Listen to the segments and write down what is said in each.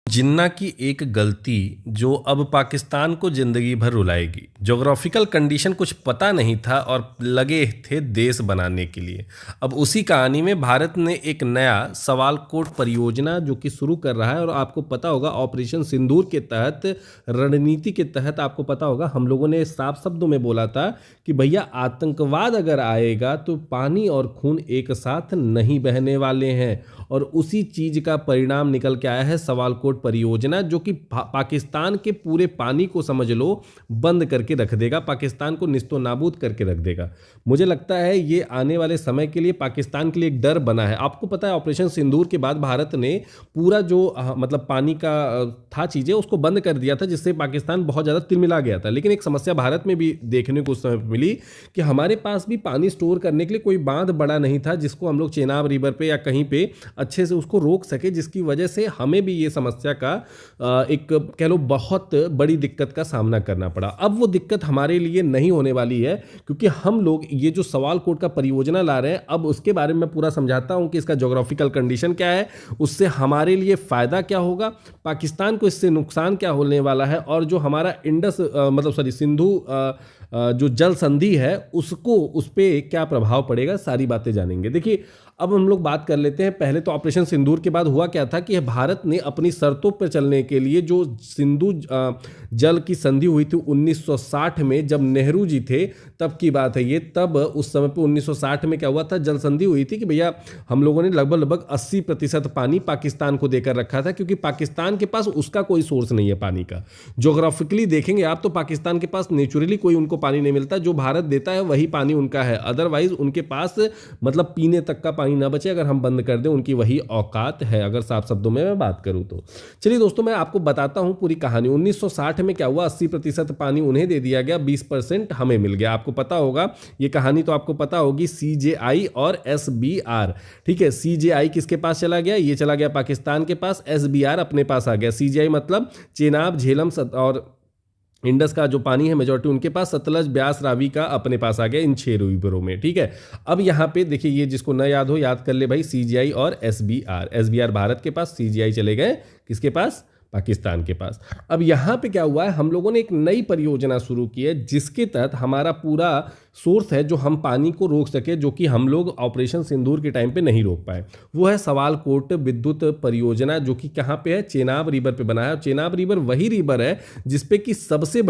जिन्ना की एक गलती जो अब पाकिस्तान को जिंदगी भर रुलाएगी। ज्योग्राफिकल कंडीशन कुछ पता नहीं था और लगे थे देश बनाने के लिए। अब उसी कहानी में भारत ने एक नया सवालकोट परियोजना जो कि शुरू कर रहा है। और आपको पता होगा ऑपरेशन सिंदूर के तहत, रणनीति के तहत, आपको पता होगा हम लोगों ने साफ शब्दों में बोला था कि भैया आतंकवाद अगर आएगा तो पानी और खून एक साथ नहीं बहने वाले हैं। और उसी चीज का परिणाम निकल के आया है सवालकोट परियोजना, जो कि पाकिस्तान के पूरे पानी को समझ लो बंद करके रख देगा, पाकिस्तान को निस्तो नाबूद करके रख देगा। मुझे लगता है ये आने वाले समय के लिए पाकिस्तान के लिए एक डर बना है। आपको पता है ऑपरेशन सिंदूर के बाद भारत ने पूरा जो मतलब पानी का था चीजें उसको बंद कर दिया था, जिससे पाकिस्तान बहुत ज्यादा तिलमिला गया था। लेकिन एक समस्या भारत में भी देखने को उस समय मिली कि हमारे पास भी पानी स्टोर करने के लिए कोई बांध बड़ा नहीं था जिसको हम लोग चेनाब रिवर पे या कहीं पे अच्छे से उसको रोक सके, जिसकी वजह से हमें भी ये समस्या का एक कह लो बहुत बड़ी दिक्कत का सामना करना पड़ा। अब वो दिक्कत हमारे लिए नहीं होने वाली है, क्योंकि हम लोग ये जो सवालकोट का परियोजना ला रहे हैं, अब उसके बारे में मैं पूरा समझाता हूं कि इसका ज्योग्राफिकल कंडीशन क्या है, उससे हमारे लिए फायदा क्या होगा, पाकिस्तान को इससे नुकसान क्या होने वाला है, और जो हमारा इंडस मतलब सॉरी सिंधु जो जल संधि है उसको उस पर क्या प्रभाव पड़ेगा, सारी बातें जानेंगे। देखिए अब हम लोग बात कर लेते हैं। पहले तो ऑपरेशन सिंदूर के बाद हुआ क्या था कि भारत ने अपनी शर्तों पर चलने के लिए जो सिंधु जल की संधि हुई थी 1960 में, जब नेहरू जी थे तब की बात है ये। तब उस समय पे 1960 में क्या हुआ था, जल संधि हुई थी कि भैया हम लोगों ने लगभग 80% पानी पाकिस्तान को देकर रखा था, क्योंकि पाकिस्तान के पास उसका कोई सोर्स नहीं है पानी का। ज्योग्राफिकली देखेंगे आप तो पाकिस्तान के पास नेचुरली कोई उनको पानी नहीं मिलता, जो भारत देता है वही पानी उनका है। अदरवाइज उनके पास मतलब पीने तक का पानी ना बचे अगर हम बंद कर दें, उनकी वही औकात है, अगर साफ शब्दों में मैं बात करूं तो। चलिए दोस्तों मैं आपको बताता हूं पूरी कहानी। 1960 में क्या हुआ, 80% पानी उन्हें दे दिया गया, 20% हमें मिल गया। आपको पता होगा ये कहानी, तो आपको पता होगी CJI और SBR। ठीक है, CJI किसके पास चला गया, ये चला गया पाकिस्तान के पास, SBR अपने पास आ गया। CJI मतलब चेनाब, झेलम और इंडस का जो पानी है मेजॉरिटी उनके पास, सतलज, ब्यास, रावी का अपने पास आ गया इन 6 रिवरों में। ठीक है, अब यहाँ पे देखिए, ये जिसको न याद हो याद कर ले भाई, CJI और SBR भारत के पास, CJI चले गए किसके पास, पाकिस्तान के पास। अब यहाँ पे क्या हुआ है, हम लोगों ने एक नई परियोजना शुरू की है जिसके तहत हमारा पूरा सोर्स है जो हम पानी को रोक सके, जो कि हम लोग ऑपरेशन सिंदूर के टाइम पे नहीं रोक पाए। वो है सवालकोट विद्युत परियोजना, जो कि कहाँ पे है, चेनाब रिवर पे बना है। और चेनाब रिवर वही रिवर है जिसपे कि सबसे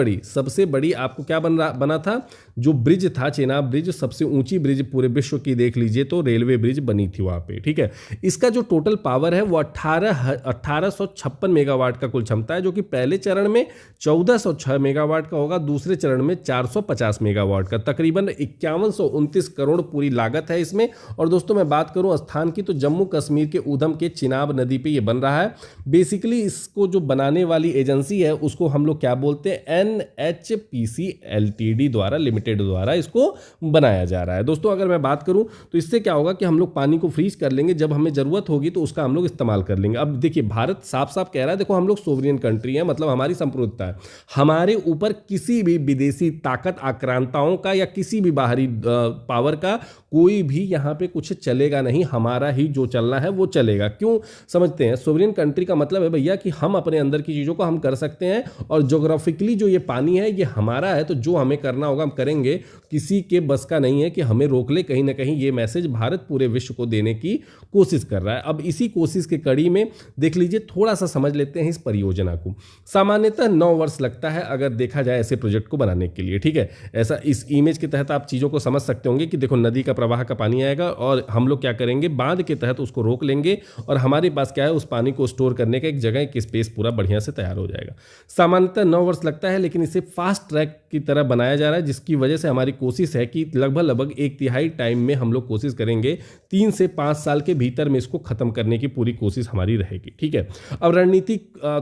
बड़ी आपको क्या बना था, जो ब्रिज था चेनाब ब्रिज, सबसे ऊंची ब्रिज पूरे विश्व की देख लीजिए तो रेलवे ब्रिज बनी थी वहां पे। ठीक है, इसका जो टोटल पावर है वो 1856 मेगावाट का कुल क्षमता है, जो कि पहले चरण में 1406 मेगावाट का होगा, दूसरे चरण में 450 मेगावाट का। तकरीबन 5129 करोड़ पूरी लागत है इसमें। और दोस्तों मैं बात करूं स्थान की, तो जम्मू कश्मीर के ऊधम के चिनाब नदी पे ये बन रहा है। बेसिकली इसको जो बनाने वाली एजेंसी है उसको हम लोग क्या बोलते हैं, NHPC LTD द्वारा, लिमिटेड द्वारा इसको बनाया जा रहा है। दोस्तों अगर मैं बात करूं तो इससे क्या होगा कि हम लोग पानी को फ्रीज कर लेंगे, जब हमें जरूरत होगी तो उसका हम लोग इस्तेमाल कर लेंगे। अब देखिए भारत साफ साफ कह रहा है, देखो हम लोग सोवरियन कंट्री है, मतलब हमारी संप्रभुता है, हमारे ऊपर किसी भी विदेशी ताकत, आक्रांताओं का या किसी भी बाहरी पावर का कोई भी यहाँ पे कुछ चलेगा नहीं, हमारा ही जो चलना है वो चलेगा। क्यों समझते हैं, सोवरियन कंट्री का मतलब है भैया कि हम अपने अंदर की चीज़ों को हम कर सकते हैं, और ज्योग्राफिकली जो ये पानी है ये हमारा है, तो जो हमें करना होगा हम करेंगे, किसी के बस का नहीं है कि हमें रोक ले। कहीं ना कहीं ये मैसेज भारत पूरे विश्व को देने की कोशिश कर रहा है। अब इसी कोशिश के कड़ी में देख लीजिए, थोड़ा सा समझ लेते हैं इस परियोजना को। सामान्यतः 9 वर्ष लगता है अगर देखा जाए ऐसे प्रोजेक्ट को बनाने के लिए। ठीक है, ऐसा इस इमेज के तहत आप चीज़ों को समझ सकते होंगे कि देखो नदी का प्रवाह का पानी आएगा और हम लोग क्या करेंगे, बांध के तहत उसको रोक लेंगे, और हमारे पास क्या है, उस पानी को स्टोर करने का एक जगह, एक स्पेस पूरा बढ़िया से तैयार हो जाएगा। सामान्यतः 9 वर्ष लगता है, लेकिन इसे फास्ट ट्रैक की तरह बनाया जा रहा है, जिसकी वजह से हमारी कोशिश है कि लगभग 1/3 टाइम में हम लोग कोशिश करेंगे 3 से 5 साल के भीतर में इसको खत्म करने की पूरी कोशिश हमारी रहेगी। ठीक है, अब रणनीति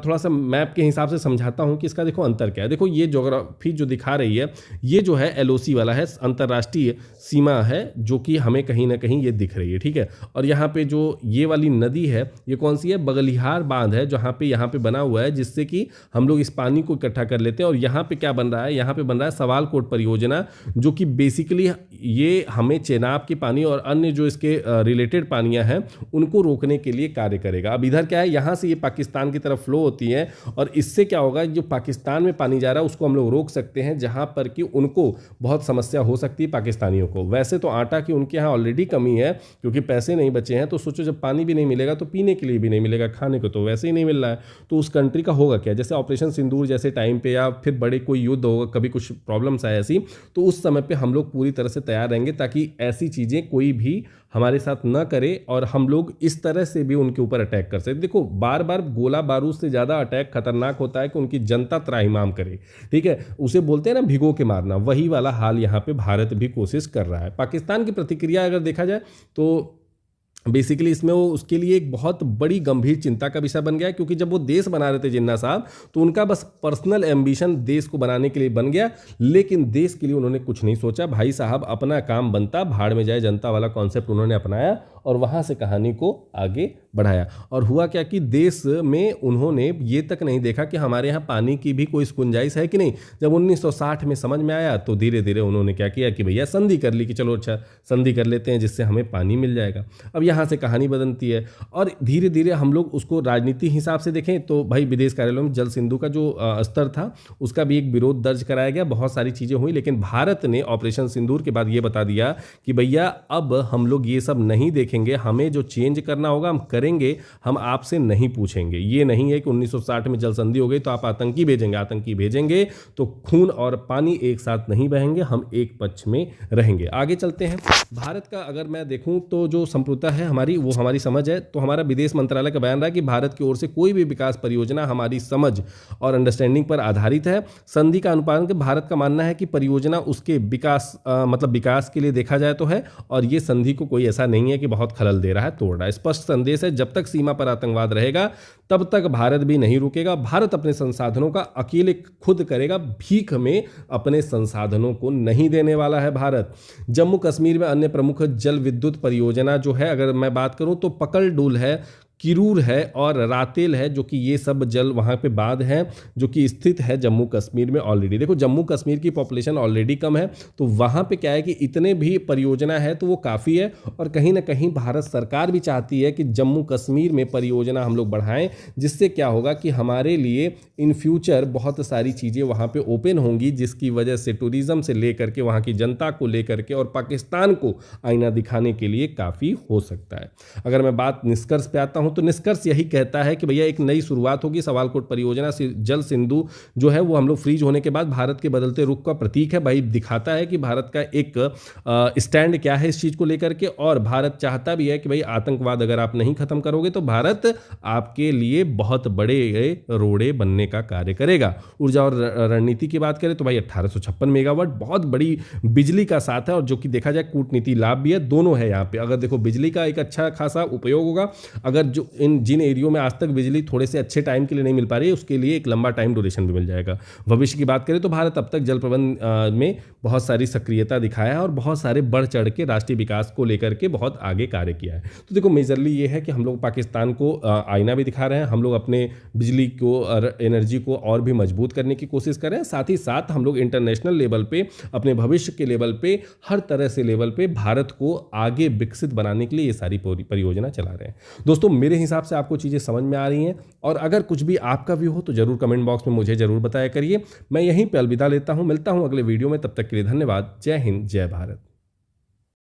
थोड़ा सा मैप के हिसाब से समझाता हूं कि इसका देखो अंतर क्या है। देखो ये ज्योग्राफी जो दिखा रही है, ये जो है LOC वाला है, अंतर्राष्ट्रीय सीमा है, जो कि हमें कहीं ना कहीं ये दिख रही है। ठीक है, और यहाँ पे जो ये वाली नदी है ये कौन सी है, बगलिहार बांध है, जहाँ पे बना हुआ है, जिससे कि हम लोग इस पानी को इकट्ठा कर लेते हैं। और यहाँ पे क्या बन रहा है, यहाँ पे पे बन रहा है सवालकोट परियोजना, जो कि बेसिकली ये हमें चेनाब के पानी और अन्य जो इसके रिलेटेड पानियां हैं उनको रोकने के लिए कार्य करेगा। अब इधर क्या है, यहाँ से ये पाकिस्तान की तरफ फ्लो होती है और इससे क्या होगा, जो पाकिस्तान में पानी जा रहा है उसको हम लोग रोक सकते हैं, जहाँ पर कि उनको बहुत समस्या हो सकती है पाकिस्तानियों को। वैसे तो आटा की उनके यहाँ ऑलरेडी कमी है क्योंकि पैसे नहीं बचे हैं, तो सोचो जब पानी भी नहीं मिलेगा तो पीने के लिए भी नहीं मिलेगा, खाने को तो वैसे ही नहीं मिल रहा है, तो उस कंट्री का होगा क्या। जैसे ऑपरेशन सिंदूर जैसे टाइम पे या फिर बड़े कोई युद्ध होगा, कभी कुछ प्रॉब्लम्स आए ऐसी, तो उस समय पे हम लोग पूरी तरह से तैयार रहेंगे ताकि ऐसी चीज़ें कोई भी हमारे साथ न करे और हम लोग इस तरह से भी उनके ऊपर अटैक कर सकते। देखो बार बार गोला बारूद से ज़्यादा अटैक खतरनाक होता है कि उनकी जनता त्राहिमाम करे, ठीक है, उसे बोलते हैं ना भिगो के मारना, वही वाला हाल यहाँ पे भारत भी कोशिश कर रहा है। पाकिस्तान की प्रतिक्रिया अगर देखा जाए तो बेसिकली इसमें वो उसके लिए एक बहुत बड़ी गंभीर चिंता का विषय बन गया, क्योंकि जब वो देश बना रहे थे जिन्ना साहब, तो उनका बस पर्सनल एम्बिशन देश को बनाने के लिए बन गया, लेकिन देश के लिए उन्होंने कुछ नहीं सोचा। भाई साहब अपना काम बनता, भाड़ में जाए जनता वाला कॉन्सेप्ट उन्होंने अपनाया और वहाँ से कहानी को आगे बढ़ाया। और हुआ क्या कि देश में उन्होंने ये तक नहीं देखा कि हमारे यहाँ पानी की भी कोई गुंजाइश है कि नहीं। जब 1960 में समझ में आया तो धीरे धीरे उन्होंने क्या किया कि भैया संधि कर ली कि चलो अच्छा संधि कर लेते हैं जिससे हमें पानी मिल जाएगा। अब यहाँ से कहानी बदलती है और धीरे धीरे हम लोग उसको राजनीति हिसाब से देखें तो भाई विदेश कार्यालयों में जल सिंधु का जो स्तर था उसका भी एक विरोध दर्ज कराया गया, बहुत सारी चीज़ें हुई, लेकिन भारत ने ऑपरेशन सिंदूर के बाद ये बता दिया कि भैया अब हम लोग ये सब नहीं देखेंगे, हमें जो चेंज करना होगा हम करेंगे, हम आपसे नहीं पूछेंगे। ये नहीं है कि 1960 में जल संधि हो गई तो आप आतंकी भेजेंगे, आतंकी भेजेंगे तो खून और पानी एक साथ नहीं बहेंगे, हम एक पक्ष में रहेंगे। आगे चलते हैं। भारत का अगर मैं देखूं तो जो संप्रभुता है हमारी, वो हमारी समझ है, तो हमारा विदेश मंत्रालय का बयान रहा है कि भारत की ओर से कोई भी विकास परियोजना हमारी समझ और अंडरस्टैंडिंग पर आधारित है। संधि का अनुपालन के भारत का मानना है कि परियोजना उसके विकास मतलब विकास के लिए देखा जाए तो है, और ये संधि को कोई ऐसा नहीं है कि बहुत खलल दे रहा है, तोड़ रहा है। स्पष्ट संदेश है, जब तक सीमा पर आतंकवाद रहेगा तब तक भारत भी नहीं रुकेगा। भारत अपने संसाधनों का अकेले खुद करेगा, भीख में अपने संसाधनों को नहीं देने वाला है भारत। जम्मू कश्मीर में अन्य प्रमुख जल विद्युत परियोजना जो है, अगर मैं बात करूं तो पकलडुल है, किरूर है और रातेल है, जो कि ये सब जल वहाँ पे बांध हैं जो कि स्थित है जम्मू कश्मीर में ऑलरेडी। देखो जम्मू कश्मीर की पॉपुलेशन ऑलरेडी कम है, तो वहाँ पे क्या है कि इतने भी परियोजना है तो वो काफ़ी है, और कहीं ना कहीं भारत सरकार भी चाहती है कि जम्मू कश्मीर में परियोजना हम लोग बढ़ाएं, जिससे क्या होगा कि हमारे लिए इन फ्यूचर बहुत सारी चीज़ें वहाँ पर ओपन होंगी, जिसकी वजह से टूरिज़्म से लेकर के वहाँ की जनता को लेकर के और पाकिस्तान को आईना दिखाने के लिए काफ़ी हो सकता है। अगर मैं बात निष्कर्ष पे आता हूँ तो निष्कर्ष यही कहता है कि भैया एक नई शुरुआत होगी। सवालकोट परियोजना जल सिंधु जो है वो हम लोग फ्रीज होने के बाद भारत के बदलते रुख का प्रतीक है। भाई दिखाता है कि भारत का एक स्टैंड क्या है इस चीज को लेकर के, और भारत चाहता भी है कि भाई आतंकवाद अगर आप नहीं खत्म करोगे तो भारत आपके लिए बहुत बड़े रोड़े बनने का कार्य करेगा। ऊर्जा और रणनीति की बात करें तो भाई 1856 मेगावाट बहुत बड़ी बिजली का साथ है, और जो कि देखा जाए कूटनीति लाभ भी है, दोनों है यहाँ पे। अगर देखो बिजली का एक अच्छा खासा उपयोग होगा, अगर जो जिन एरियो में आज तक बिजली थोड़े से अच्छे टाइम के लिए नहीं मिल पा रही है उसके लिए एक लंबा टाइम ड्यूरेशन भी मिल जाएगा। भविष्य की बात करें तो भारत अब तक जल प्रबंधन में बहुत सारी सक्रियता दिखाया है और बहुत सारे बढ़ चढ़ के राष्ट्रीय विकास को लेकर के बहुत आगे कार्य किया है। तो देखो मेजरली ये है कि हम लोग पाकिस्तान को आईना भी दिखा रहे हैं, हम लोग अपने बिजली को और एनर्जी को और भी मजबूत करने की कोशिश कर रहे हैं, साथ ही साथ हम लोग इंटरनेशनल लेवल पे अपने भविष्य के लेवल पे हर तरह से लेवल पे भारत को आगे विकसित बनाने के लिए ये सारी परियोजना चला रहे हैं। दोस्तों मेरे हिसाब से आपको चीज़ें समझ में आ रही हैं, और अगर कुछ भी आपका व्यू हो तो जरूर कमेंट बॉक्स में मुझे जरूर बताया करिए। मैं यहीं पे अलविदा लेता हूं, मिलता हूं अगले वीडियो में, तब तक के लिए धन्यवाद। जय हिंद, जय भारत।